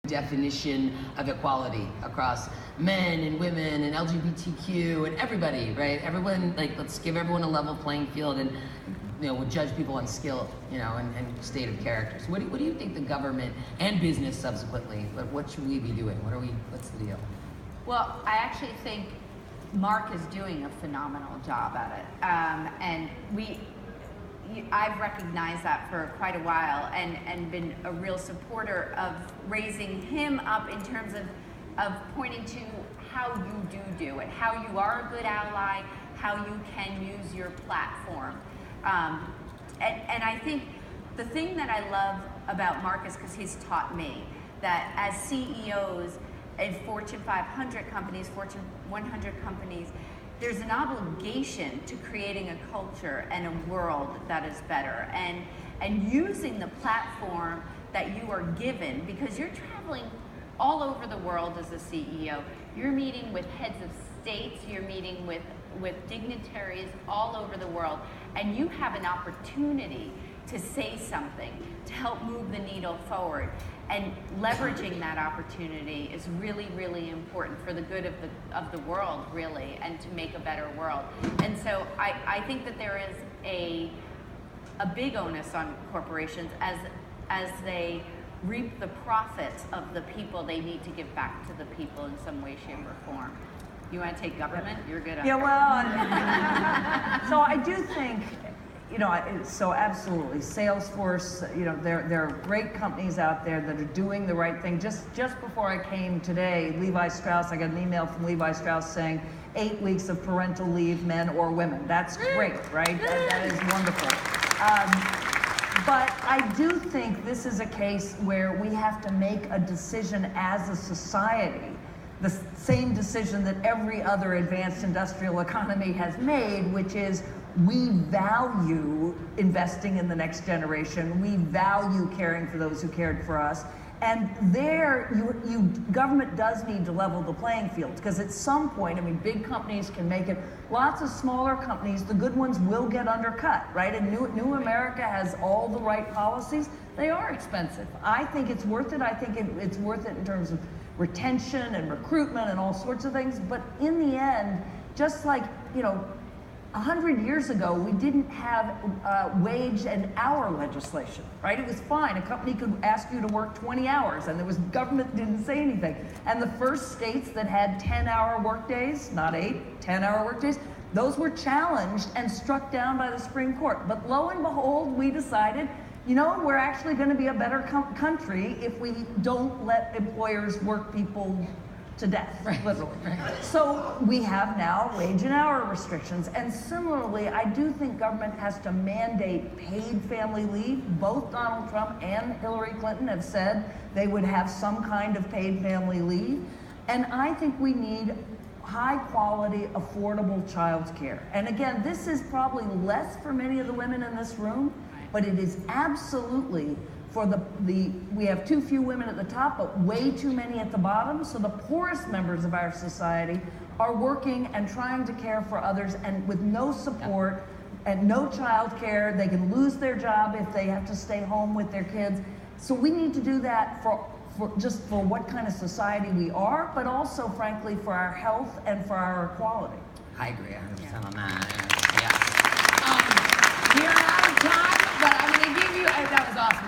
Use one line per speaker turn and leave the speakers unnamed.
definition of equality across men and women and LGBTQ and everybody, right? Everyone, like, let's give everyone a level playing field, and we'll judge people on skill, and state of character. So what do you think the government and business subsequently, what should we be doing? What's the deal?
Well, I actually think Mark is doing a phenomenal job at it, and I've recognized that for quite a while, and been a real supporter of raising him up in terms of pointing to how you do it, how you are a good ally, how you can use your platform. And I think the thing that I love about Mark is because he's taught me that as CEOs in Fortune 500 companies, Fortune 100 companies, there's an obligation to creating a culture and a world that is better, and using the platform that you are given, because you're traveling all over the world as a CEO. You're meeting with heads of states, you're meeting with dignitaries all over the world, and you have an opportunity to say something, to help move the needle forward. And leveraging that opportunity is really, really important for the good of the world, really, and to make a better world. And so I think that there is a big onus on corporations as they reap the profits of the people. They need to give back to the people in some way, shape, or form. You want to take government? You're good on
Yeah, well, so I do think, so absolutely, Salesforce, there are great companies out there that are doing the right thing. Just before I came today, Levi Strauss, I got an email from Levi Strauss saying 8 weeks of parental leave, men or women. That's great, right? That is wonderful. But I do think this is a case where we have to make a decision as a society, the same decision that every other advanced industrial economy has made, which is we value investing in the next generation. We value caring for those who cared for us. And there, government does need to level the playing field, because at some point, big companies can make it. Lots of smaller companies, the good ones will get undercut, right? And New America has all the right policies. They are expensive. I think it's worth it. I think it's worth it in terms of retention and recruitment and all sorts of things. But in the end, just like, 100 years ago, we didn't have wage and hour legislation, right? It was fine. A company could ask you to work 20 hours, and government didn't say anything. And the first states that had 10-hour workdays, not 8, 10-hour workdays, those were challenged and struck down by the Supreme Court. But lo and behold, we decided, we're actually going to be a better country if we don't let employers work people to death, literally. Right. So we have now wage and hour restrictions. And similarly, I do think government has to mandate paid family leave. Both Donald Trump and Hillary Clinton have said they would have some kind of paid family leave. And I think we need high quality, affordable child care. And again, this is probably less for many of the women in this room, but it is absolutely for we have too few women at the top, but way too many at the bottom. So the poorest members of our society are working and trying to care for others, and with no support and no child care. They can lose their job if they have to stay home with their kids. So we need to do that for what kind of society we are, but also, frankly, for our health and for our equality.
I agree 100% on that. Yeah. We are out of time, but I'm going to give you, that was awesome.